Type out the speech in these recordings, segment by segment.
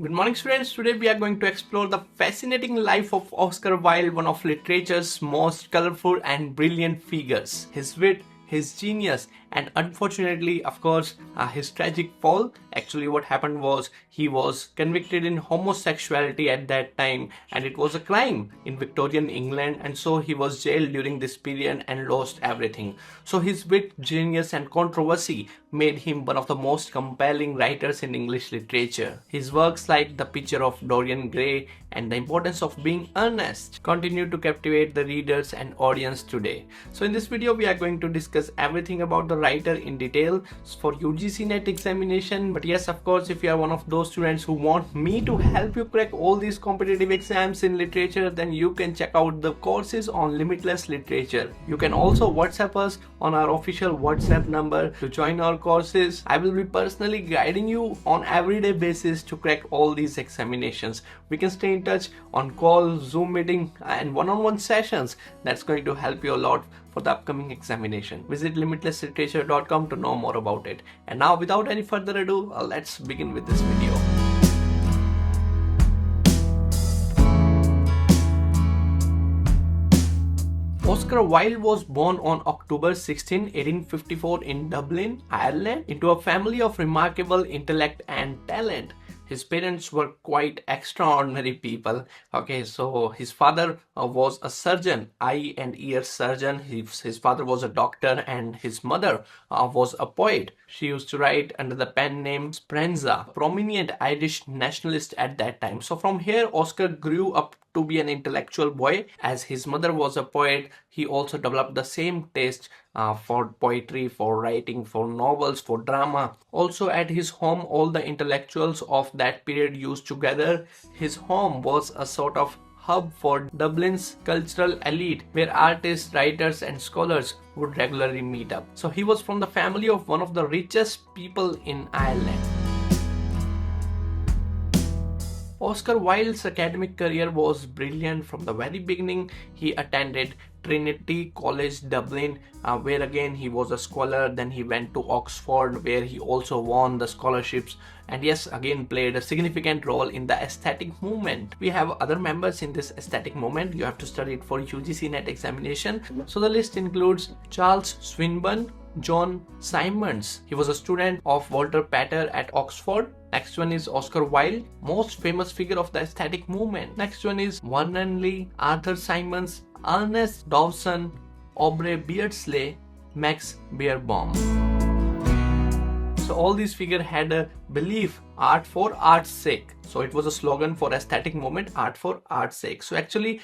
Good morning, students. Today we are going to explore the fascinating life of Oscar Wilde, one of literature's most colorful and brilliant figures. His wit, his genius, and unfortunately, of course, his tragic fall. Actually, what happened was he was convicted in homosexuality at that time, and it was a crime in Victorian England, and so he was jailed during this period and lost everything. So his wit, genius, and controversy made him one of the most compelling writers in English literature. His works like The Picture of Dorian Gray and The Importance of Being Earnest continue to captivate the readers and audience today. So in this video, we are going to discuss everything about the writer in detail for UGC-NET examination. But yes, of course, if you are one of those students who want me to help you crack all these competitive exams in literature, then you can check out the courses on Limitless Literature. You can also WhatsApp us on our official WhatsApp number to join our courses. I will be personally guiding you on everyday basis to crack all these examinations. We can stay in touch on call, Zoom meeting, and one-on-one sessions. That's going to help you a lot for the upcoming examination. Visit limitlessliterature.com to know more about it. And now, without any further ado, let's begin with this video. Oscar Wilde was born on October 16, 1854 in Dublin, Ireland, into a family of remarkable intellect and talent. His parents were quite extraordinary people. Okay, so his father was a surgeon, eye and ear surgeon. His father was a doctor, and his mother was a poet. She used to write under the pen name Speranza, prominent Irish nationalist at that time. So from here, Oscar grew up to be an intellectual boy. As his mother was a poet, he also developed the same taste for poetry, for writing, for novels, for drama. Also at his home, all the intellectuals of that period used to gather. His home was a sort of hub for Dublin's cultural elite, where artists, writers, and scholars would regularly meet up. So he was from the family of one of the richest people in Ireland. Oscar Wilde's academic career was brilliant from the very beginning. He attended Trinity College, Dublin, where again he was a scholar. Then he went to Oxford, where he also won the scholarships, and yes, again played a significant role in the aesthetic movement. We have other members in this aesthetic movement. You have to study it for UGC-NET examination. So the list includes Charles Swinburne, John Symonds. He was a student of Walter Pater at Oxford. Next one is Oscar Wilde, most famous figure of the aesthetic movement. Next one is Vernon Lee, Arthur Symons, Ernest Dowson, Aubrey Beardsley, Max Beerbohm. So all these figures had a belief, art for art's sake. So it was a slogan for aesthetic movement, art for art's sake. So actually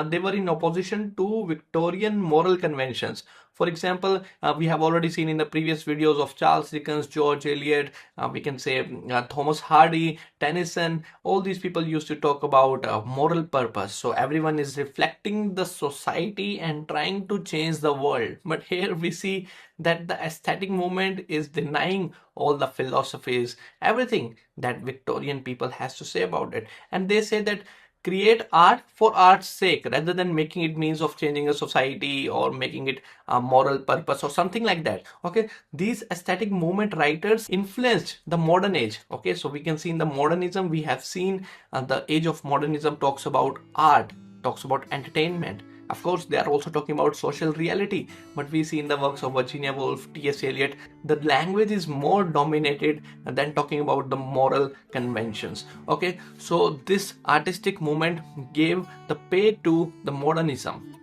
they were in opposition to Victorian moral conventions. For example, we have already seen in the previous videos of Charles Dickens, George Eliot, we can say Thomas Hardy, Tennyson. All these people used to talk about moral purpose. So everyone is reflecting the society and trying to change the world. But here we see that the aesthetic movement is denying all the philosophies, everything that Victorian people has to say about it. And they say that create art for art's sake rather than making it means of changing a society or making it a moral purpose or something like that. Okay, these aesthetic movement writers influenced the modern age. Okay, so we can see in the modernism, we have seen the age of modernism talks about art, talks about entertainment. Of course, they are also talking about social reality, but we see in the works of Virginia Woolf, T.S. Eliot, the language is more dominated than talking about the moral conventions. Okay, so this artistic movement gave the pay to the modernism.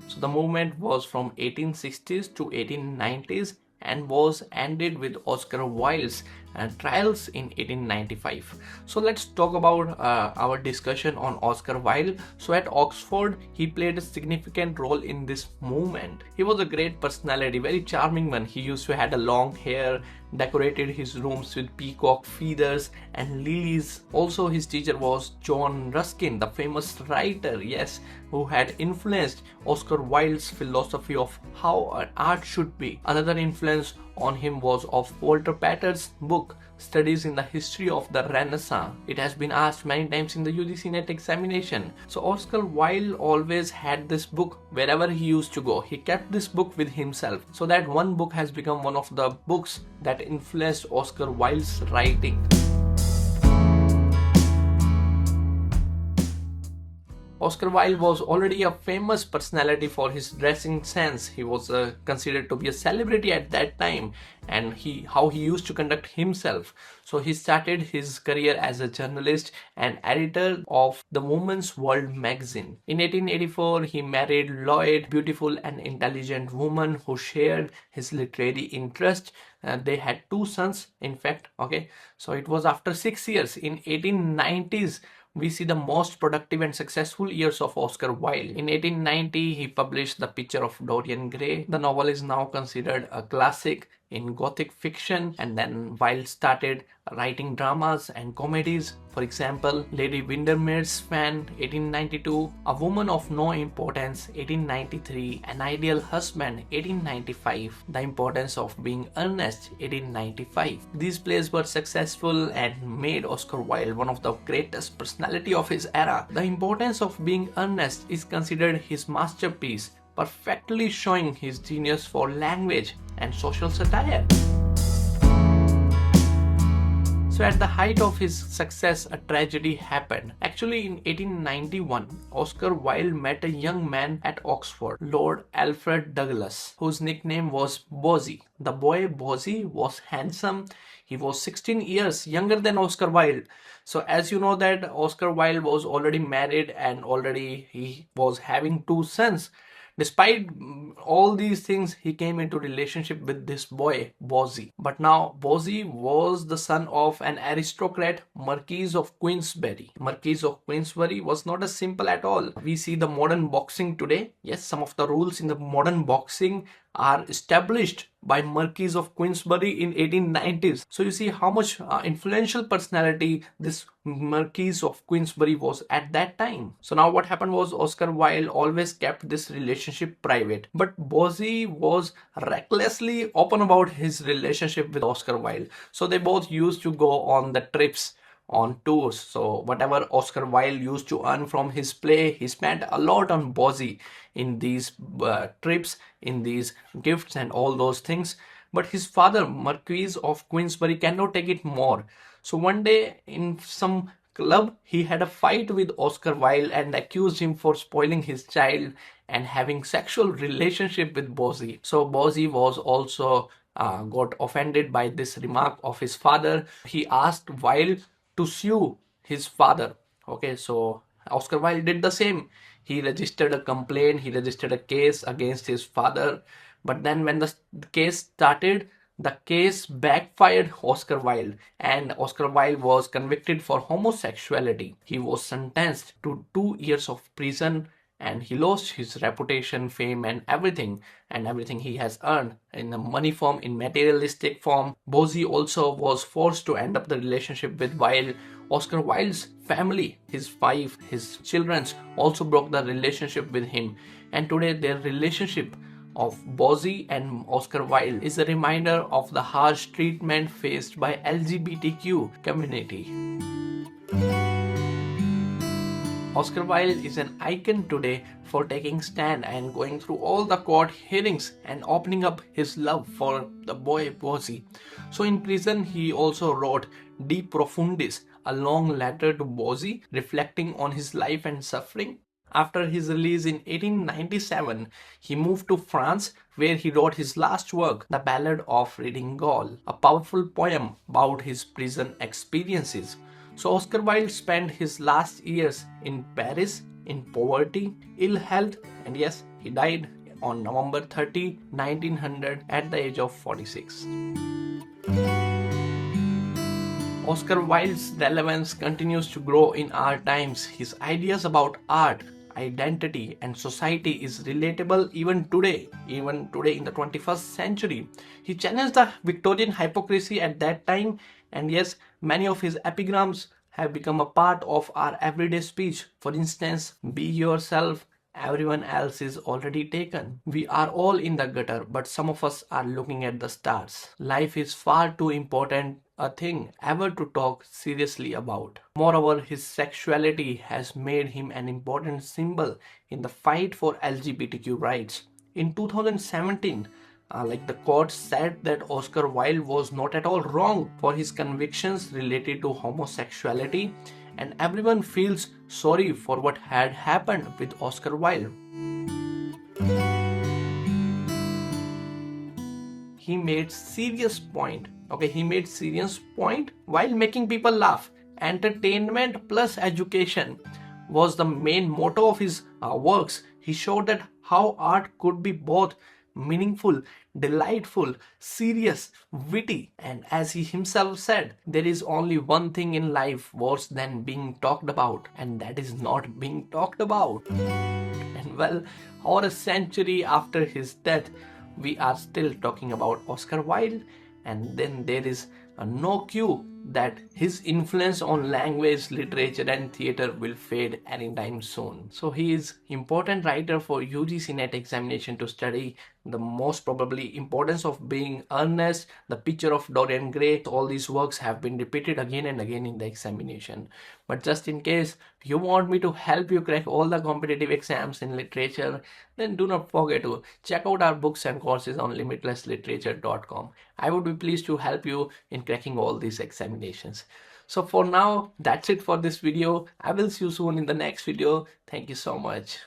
So the movement was from 1860s to 1890s and was ended with Oscar Wilde's trials in 1895. So let's talk about our discussion on Oscar Wilde. So at Oxford, he played a significant role in this movement. He was a great personality, very charming one. He used to had a long hair, decorated his rooms with peacock feathers and lilies. Also, his teacher was John Ruskin, the famous writer, yes, who had influenced Oscar Wilde's philosophy of how an art should be. Another influence on him was of Walter Pater's book Studies in the History of the Renaissance. It has been asked many times in the UGC-NET examination. So Oscar Wilde always had this book wherever he used to go. He kept this book with himself. So that one book has become one of the books that influenced Oscar Wilde's writing. Oscar Wilde was already a famous personality for his dressing sense. He was considered to be a celebrity at that time, and how he used to conduct himself. So he started his career as a journalist and editor of the Woman's World magazine. In 1884, he married Lloyd, beautiful and intelligent woman who shared his literary interest. They had two sons, in fact. Okay, so it was after 6 years in 1890s we see the most productive and successful years of Oscar Wilde. In 1890, he published The Picture of Dorian Gray. The novel is now considered a classic in Gothic fiction, and then Wilde started writing dramas and comedies. For example, Lady Windermere's Fan, 1892, A Woman of No Importance, 1893, An Ideal Husband, 1895, The Importance of Being Earnest, 1895. These plays were successful and made Oscar Wilde one of the greatest personality of his era. The Importance of Being Earnest is considered his masterpiece, perfectly showing his genius for language and social satire. So at the height of his success, a tragedy happened. Actually, in 1891, Oscar Wilde met a young man at Oxford, Lord Alfred Douglas, whose nickname was Bosie. The boy Bosie was handsome. He was 16 years younger than Oscar Wilde. So as you know that Oscar Wilde was already married and already he was having two sons. Despite all these things, he came into relationship with this boy, Bosie. But now, Bosie was the son of an aristocrat, Marquis of Queensberry. Marquis of Queensberry was not as simple at all. We see the modern boxing today. Yes, some of the rules in the modern boxing are established by Marquis of Queensberry in 1890s. So you see how much influential personality this Marquis of Queensberry was at that time. So now what happened was Oscar Wilde always kept this relationship private. But Bosie was recklessly open about his relationship with Oscar Wilde. So they both used to go on the trips, on tours. So whatever Oscar Wilde used to earn from his play, he spent a lot on Bosie in these trips, in these gifts and all those things. But his father, Marquis of Queensberry, cannot take it more. So one day in some club, he had a fight with Oscar Wilde and accused him for spoiling his child and having sexual relationship with Bosie. So Bosie was also got offended by this remark of his father. He asked Wilde to sue his father. Okay, so Oscar Wilde did the same. He registered a complaint, he registered a case against his father. But then when the case started, the case backfired Oscar Wilde, and Oscar Wilde was convicted for homosexuality. He was sentenced to 2 years of prison, and he lost his reputation, fame, and everything he has earned in a money form, in materialistic form. Bosie also was forced to end up the relationship with Wilde. Oscar Wilde's family, his wife, his children also broke the relationship with him, and today their relationship of Bosie and Oscar Wilde is a reminder of the harsh treatment faced by LGBTQ community. Oscar Wilde is an icon today for taking stand and going through all the court hearings and opening up his love for the boy Bosie. So in prison, he also wrote De Profundis, a long letter to Bosie reflecting on his life and suffering. After his release in 1897, he moved to France, where he wrote his last work, The Ballad of Reading Gaol, a powerful poem about his prison experiences. So Oscar Wilde spent his last years in Paris in poverty, ill health, and yes, he died on November 30, 1900 at the age of 46. Oscar Wilde's relevance continues to grow in our times. His ideas about art, identity, and society is relatable even today in the 21st century. He challenged the Victorian hypocrisy at that time, and yes, many of his epigrams have become a part of our everyday speech. For instance, be yourself, everyone else is already taken. We are all in the gutter, but some of us are looking at the stars. Life is far too important a thing ever to talk seriously about. Moreover, his sexuality has made him an important symbol in the fight for LGBTQ rights. In 2017, Like the court said that Oscar Wilde was not at all wrong for his convictions related to homosexuality, and everyone feels sorry for what had happened with Oscar Wilde. He made serious point. Okay, he made serious point while making people laugh. Entertainment plus education was the main motto of his works. He showed that how art could be both meaningful, delightful, serious, witty, and as he himself said, there is only one thing in life worse than being talked about, and that is not being talked about. And well, over a century after his death, we are still talking about Oscar Wilde, and then there is no cue that his influence on language, literature, and theater will fade anytime soon. So he is important writer for UGC-NET examination to study the most probably importance of being earnest, the picture of Dorian Gray. All these works have been repeated again and again in the examination. But just in case you want me to help you crack all the competitive exams in literature, then do not forget to check out our books and courses on limitlessliterature.com. I would be pleased to help you in cracking all these examinations. So for now, that's it for this video. I will see you soon in the next video. Thank you so much.